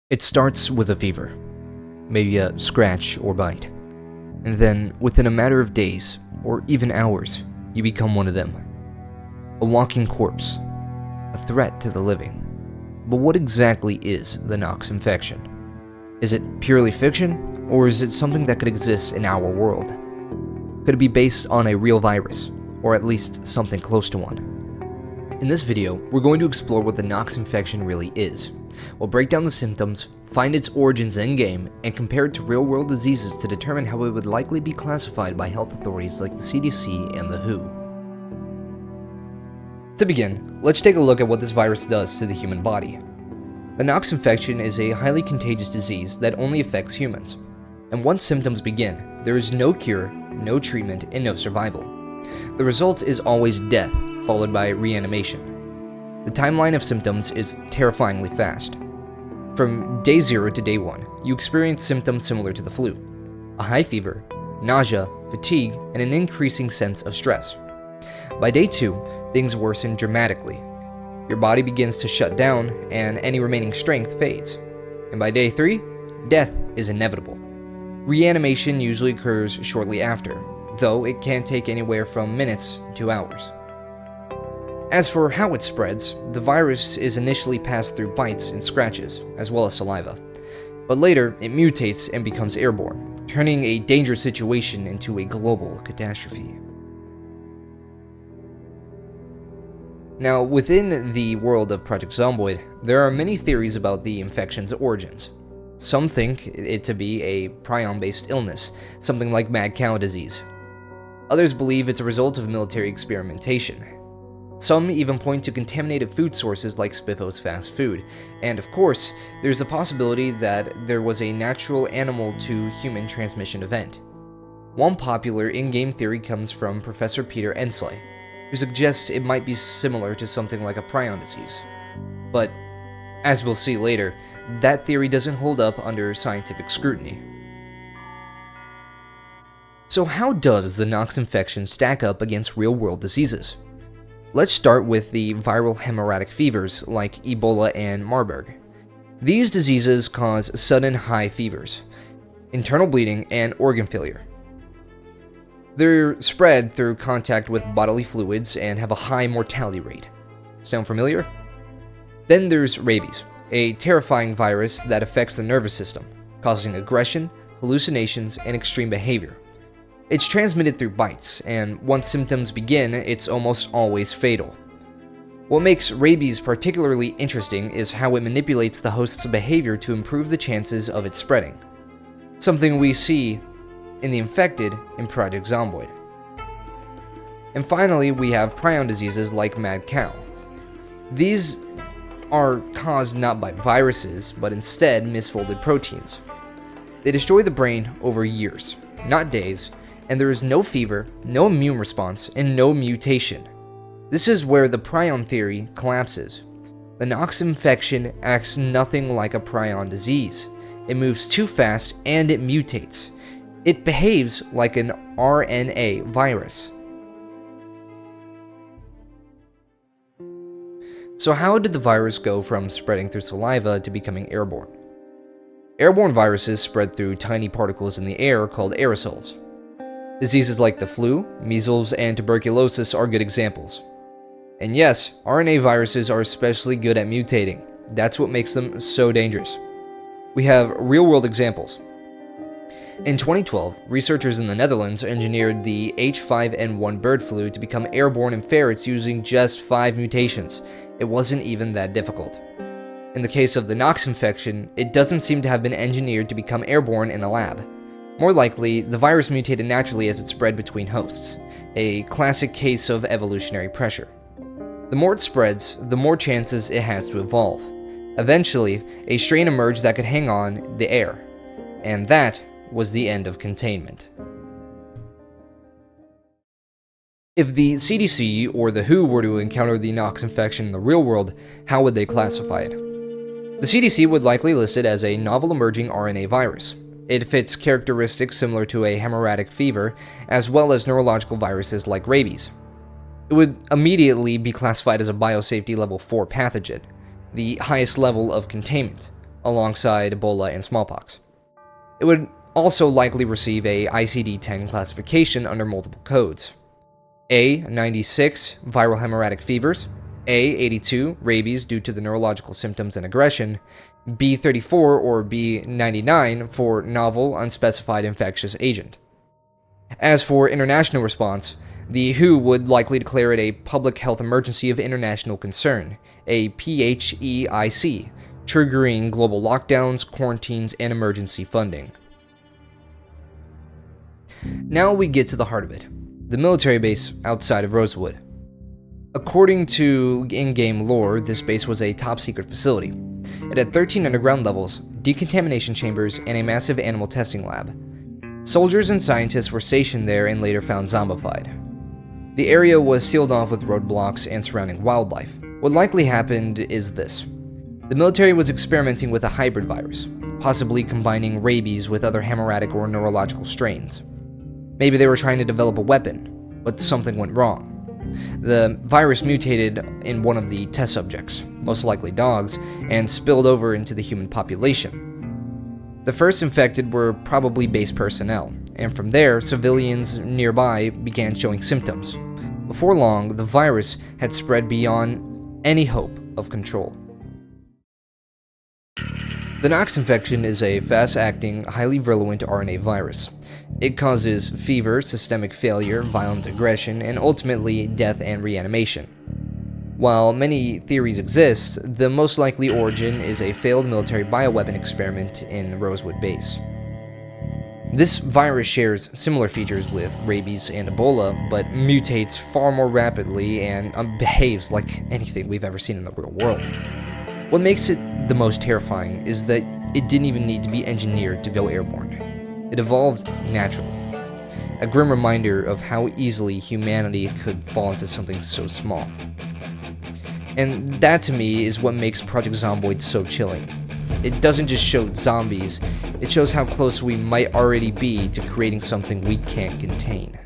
It starts with a fever, maybe a scratch or bite, and then within a matter of days, or even hours, you become one of them. A walking corpse, a threat to the living. But what exactly is the Knox Infection? Is it purely fiction, or is it something that could exist in our world? Could it be based on a real virus, or at least something close to one? In this video, we're going to explore what the Knox Infection really is. We'll break down the symptoms, find its origins in-game, and compare it to real-world diseases to determine how it would likely be classified by health authorities like the CDC and the WHO. To begin, let's take a look at what this virus does to the human body. The Knox Infection is a highly contagious disease that only affects humans. And once symptoms begin, there is no cure, no treatment, and no survival. The result is always death, followed by reanimation. The timeline of symptoms is terrifyingly fast. From day 0 to day 1, you experience symptoms similar to the flu: a high fever, nausea, fatigue, and an increasing sense of stress. By day 2, things worsen dramatically. Your body begins to shut down, and any remaining strength fades. And by day 3, death is inevitable. Reanimation usually occurs shortly after, though it can take anywhere from minutes to hours. As for how it spreads, the virus is initially passed through bites and scratches, as well as saliva. But later, it mutates and becomes airborne, turning a dangerous situation into a global catastrophe. Now, within the world of Project Zomboid, there are many theories about the infection's origins. Some think it to be a prion-based illness, something like mad cow disease. Others believe it's a result of military experimentation. Some even point to contaminated food sources like Spiffos fast food, and of course, there's a possibility that there was a natural animal-to-human transmission event. One popular in-game theory comes from Professor Peter Ensley, who suggests it might be similar to something like a prion disease. But, as we'll see later, that theory doesn't hold up under scientific scrutiny. So how does the Knox Infection stack up against real-world diseases? Let's start with the viral hemorrhagic fevers like Ebola and Marburg. These diseases cause sudden high fevers, internal bleeding, and organ failure. They're spread through contact with bodily fluids and have a high mortality rate. Sound familiar? Then there's rabies, a terrifying virus that affects the nervous system, causing aggression, hallucinations, and extreme behavior. It's transmitted through bites, and once symptoms begin, it's almost always fatal. What makes rabies particularly interesting is how it manipulates the host's behavior to improve the chances of it spreading, something we see in the infected in Project Zomboid. And finally, we have prion diseases like mad cow. These are caused not by viruses, but instead misfolded proteins. They destroy the brain over years, not days, and there is no fever, no immune response, and no mutation. This is where the prion theory collapses. The Knox Infection acts nothing like a prion disease. It moves too fast and it mutates. It behaves like an RNA virus. So how did the virus go from spreading through saliva to becoming airborne? Airborne viruses spread through tiny particles in the air called aerosols. Diseases like the flu, measles, and tuberculosis are good examples. And yes, RNA viruses are especially good at mutating. That's what makes them so dangerous. We have real-world examples. In 2012, researchers in the Netherlands engineered the H5N1 bird flu to become airborne in ferrets using just 5 mutations. It wasn't even that difficult. In the case of the Knox Infection, it doesn't seem to have been engineered to become airborne in a lab. More likely, the virus mutated naturally as it spread between hosts, a classic case of evolutionary pressure. The more it spreads, the more chances it has to evolve. Eventually, a strain emerged that could hang on the air, and that was the end of containment. If the CDC or the WHO were to encounter the Knox Infection in the real world, how would they classify it? The CDC would likely list it as a novel emerging RNA virus. It fits characteristics similar to a hemorrhagic fever, as well as neurological viruses like rabies. It would immediately be classified as a biosafety level 4 pathogen, the highest level of containment. alongside Ebola and smallpox. It would also likely receive a ICD-10 classification under multiple codes. A96, viral hemorrhagic fevers, A82, rabies due to the neurological symptoms and aggression, B34 or B99 for novel unspecified infectious agent. As for international response, the WHO would likely declare it a public health emergency of international concern, a PHEIC, triggering global lockdowns, quarantines, and emergency funding. Now we get to the heart of it, the military base outside of Rosewood. According to in-game lore, this base was a top-secret facility. It had 13 underground levels, decontamination chambers, and a massive animal testing lab. Soldiers and scientists were stationed there and later found zombified. The area was sealed off with roadblocks and surrounding wildlife. What likely happened is this. The military was experimenting with a hybrid virus, possibly combining rabies with other hemorrhagic or neurological strains. Maybe they were trying to develop a weapon, but something went wrong. The virus mutated in one of the test subjects, most likely dogs, and spilled over into the human population. The first infected were probably base personnel, and from there, civilians nearby began showing symptoms. Before long, the virus had spread beyond any hope of control. The Knox Infection is a fast-acting, highly virulent RNA virus. It causes fever, systemic failure, violent aggression, and ultimately death and reanimation. While many theories exist, the most likely origin is a failed military bioweapon experiment in Rosewood Base. This virus shares similar features with rabies and Ebola, but mutates far more rapidly and behaves like anything we've ever seen in the real world. What makes it the most terrifying is that it didn't even need to be engineered to go airborne. It evolved naturally. A grim reminder of how easily humanity could fall into something so small. And that to me is what makes Project Zomboid so chilling. It doesn't just show zombies, it shows how close we might already be to creating something we can't contain.